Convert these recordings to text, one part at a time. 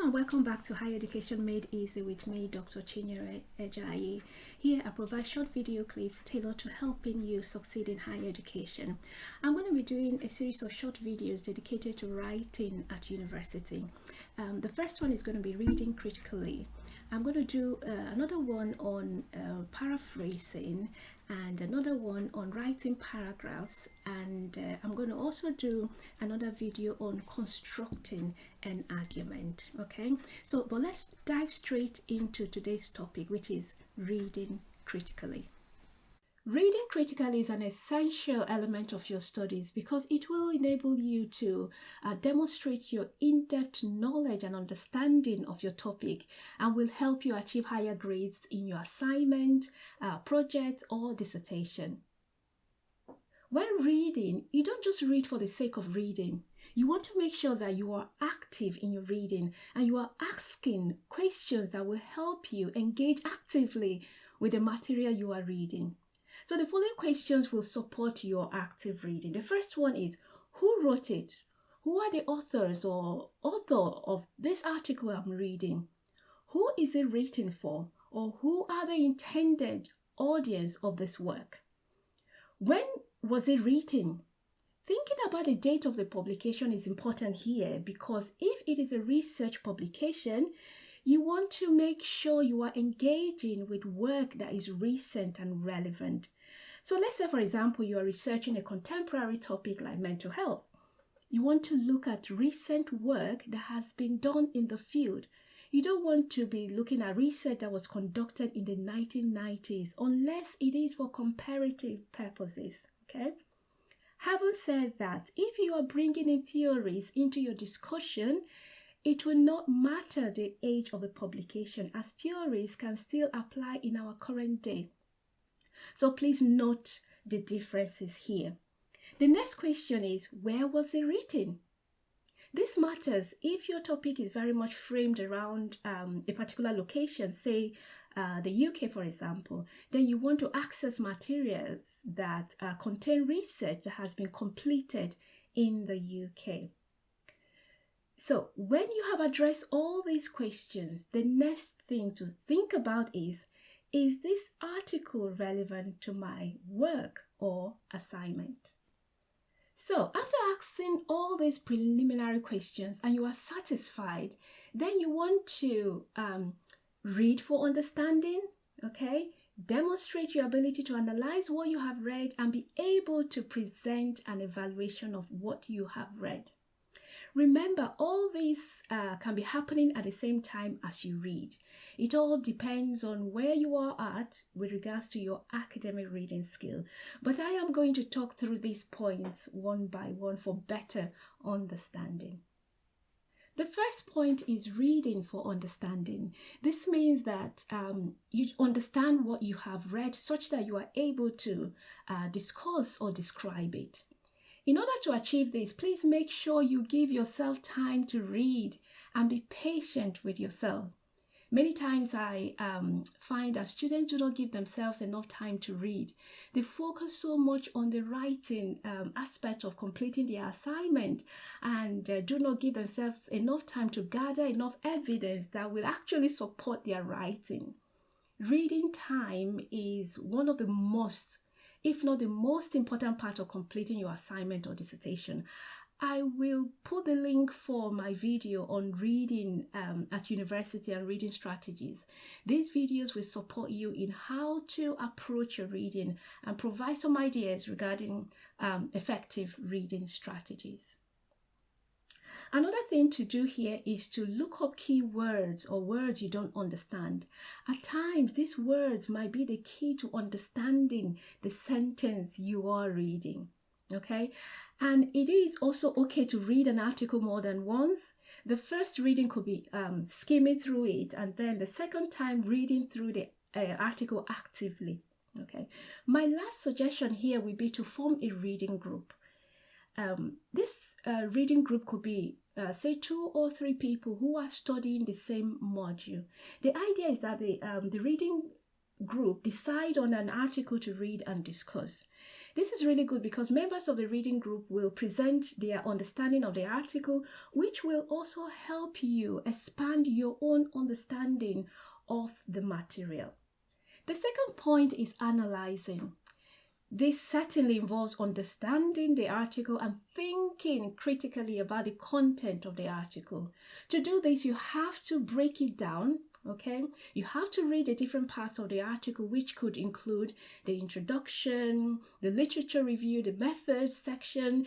and welcome back to Higher Education Made Easy with me, Dr. Chinyere Ejayi. Here I provide short video clips tailored to helping you succeed in higher education. I'm going to be doing a series of short videos dedicated to writing at university. The first one is going to be reading critically. I'm going to do another one on paraphrasing and another one on writing paragraphs, and I'm going to also do another video on constructing an argument. Okay, but let's dive straight into today's topic, which is reading critically. Reading critically is an essential element of your studies because it will enable you to demonstrate your in-depth knowledge and understanding of your topic, and will help you achieve higher grades in your assignment, project, or dissertation. When reading, you don't just read for the sake of reading. You want to make sure that you are active in your reading and you are asking questions that will help you engage actively with the material you are reading. So the following questions will support your active reading. The first one is, who wrote it? Who are the authors or author of this article I'm reading? Who is it written for? Or who are the intended audience of this work? When was it written? Thinking about the date of the publication is important here because if it is a research publication, you want to make sure you are engaging with work that is recent and relevant. So let's say, for example, you are researching a contemporary topic like mental health. You want to look at recent work that has been done in the field. You don't want to be looking at research that was conducted in the 1990s unless it is for comparative purposes, okay? Having said that, if you are bringing in theories into your discussion, it will not matter the age of the publication, as theories can still apply in our current day. So please note the differences here. The next question is, where was it written? This matters if your topic is very much framed around a particular location, say the UK, for example. Then you want to access materials that contain research that has been completed in the UK. So when you have addressed all these questions, the next thing to think about is this article relevant to my work or assignment? So after asking all these preliminary questions and you are satisfied, then you want to read for understanding, okay? Demonstrate your ability to analyze what you have read and be able to present an evaluation of what you have read. Remember, all these can be happening at the same time as you read. It all depends on where you are at with regards to your academic reading skill. But I am going to talk through these points one by one for better understanding. The first point is reading for understanding. This means that you understand what you have read such that you are able to discuss or describe it. In order to achieve this, please make sure you give yourself time to read and be patient with yourself. Many times I find that students do not give themselves enough time to read. They focus so much on the writing aspect of completing their assignment and do not give themselves enough time to gather enough evidence that will actually support their writing. Reading time is one of the most, if not the most important part of completing your assignment or dissertation. I will put the link for my video on reading at university and reading strategies. These videos will support you in how to approach your reading and provide some ideas regarding effective reading strategies. Another thing to do here is to look up keywords or words you don't understand. At times, these words might be the key to understanding the sentence you are reading, okay? And it is also okay to read an article more than once. The first reading could be skimming through it, and then the second time reading through the article actively, okay? My last suggestion here would be to form a reading group. This reading group could be, say, 2 or 3 people who are studying the same module. The idea is that the reading group decide on an article to read and discuss. This is really good because members of the reading group will present their understanding of the article, which will also help you expand your own understanding of the material. The second point is analyzing. This certainly involves understanding the article and thinking critically about the content of the article. To do this, you have to break it down, okay? You have to read the different parts of the article, which could include the introduction, the literature review, the methods section,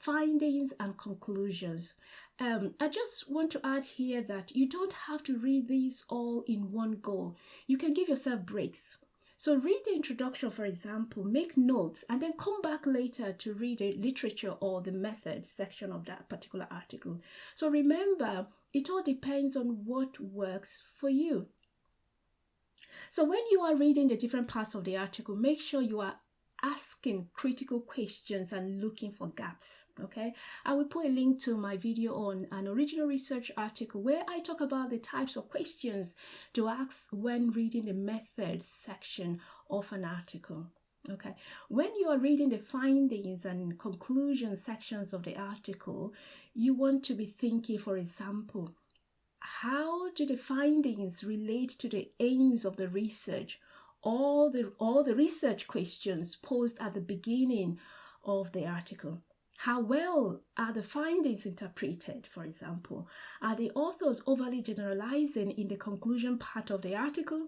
findings, and conclusions. I just want to add here that you don't have to read these all in one go. You can give yourself breaks. So read the introduction, for example, make notes, and then come back later to read the literature or the method section of that particular article. So remember, it all depends on what works for you. So when you are reading the different parts of the article, make sure you are asking critical questions and looking for gaps, okay? I will put a link to my video on an original research article where I talk about the types of questions to ask when reading the methods section of an article, okay? When you are reading the findings and conclusion sections of the article, you want to be thinking, for example, how do the findings relate to the aims of the research? All the research questions posed at the beginning of the article. How well are the findings interpreted, for example? Are the authors overly generalizing in the conclusion part of the article?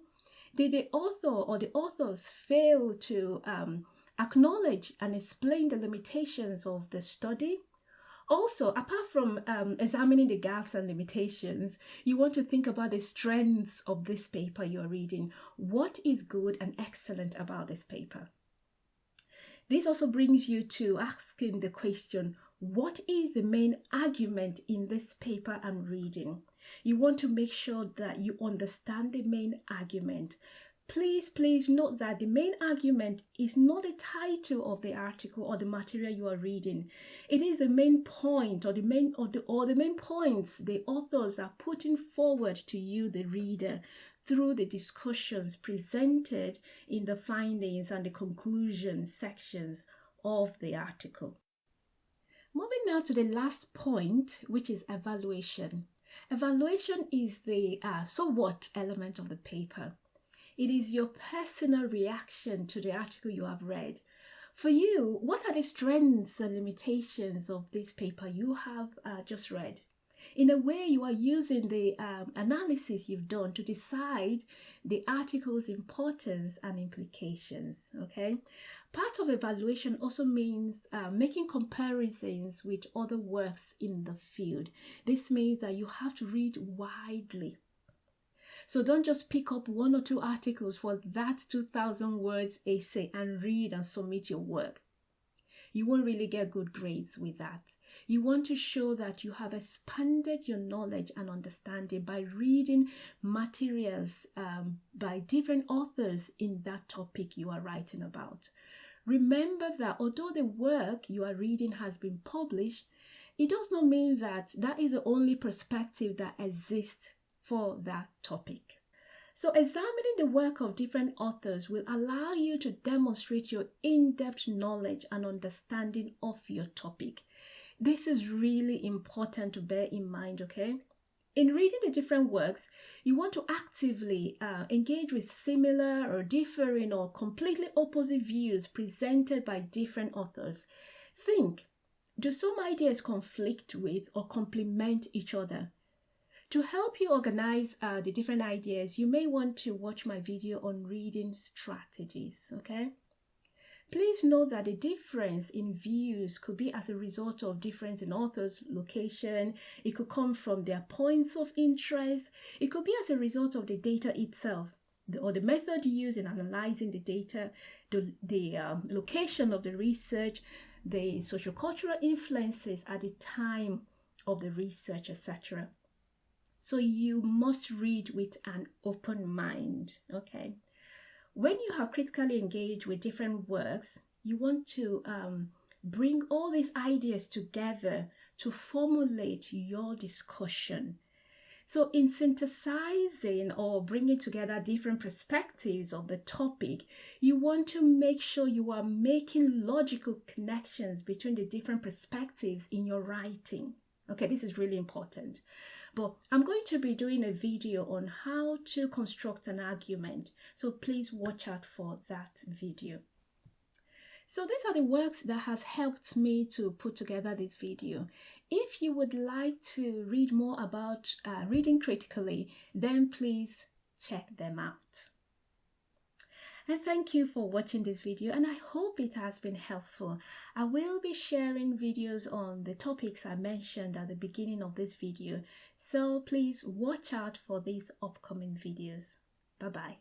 Did the author or the authors fail to acknowledge and explain the limitations of the study? Also, apart from examining the gaps and limitations, you want to think about the strengths of this paper you're reading. What is good and excellent about this paper? This also brings you to asking the question, what is the main argument in this paper I'm reading? You want to make sure that you understand the main argument. Please note that the main argument is not the title of the article or the material you are reading. It is the main point or the main points the authors are putting forward to you, the reader, through the discussions presented in the findings and the conclusion sections of the article. Moving now to the last point, which is evaluation. Evaluation is the so what element of the paper. It is your personal reaction to the article you have read. For you, what are the strengths and limitations of this paper you have just read? In a way, you are using the analysis you've done to decide the article's importance and implications, okay? Part of evaluation also means making comparisons with other works in the field. This means that you have to read widely. So don't just pick up one or two articles for that 2,000 words essay and read and submit your work. You won't really get good grades with that. You want to show that you have expanded your knowledge and understanding by reading materials by different authors in that topic you are writing about. Remember that although the work you are reading has been published, it does not mean that that is the only perspective that exists for that topic. So examining the work of different authors will allow you to demonstrate your in-depth knowledge and understanding of your topic. This is really important to bear in mind, okay? In reading the different works, you want to actively engage with similar or differing or completely opposite views presented by different authors. Think, do some ideas conflict with or complement each other? To help you organize the different ideas, you may want to watch my video on reading strategies, okay? Please note that the difference in views could be as a result of difference in authors' location. It could come from their points of interest. It could be as a result of the data itself, or the method used in analyzing the data, the location of the research, the sociocultural influences at the time of the research, etc. So you must read with an open mind, okay? When you have critically engaged with different works, you want to bring all these ideas together to formulate your discussion. So in synthesizing or bringing together different perspectives of the topic, you want to make sure you are making logical connections between the different perspectives in your writing. Okay, this is really important. But I'm going to be doing a video on how to construct an argument, so please watch out for that video. So these are the works that has helped me to put together this video. If you would like to read more about reading critically, then please check them out. And thank you for watching this video, and I hope it has been helpful. I will be sharing videos on the topics I mentioned at the beginning of this video, so please watch out for these upcoming videos. Bye-bye.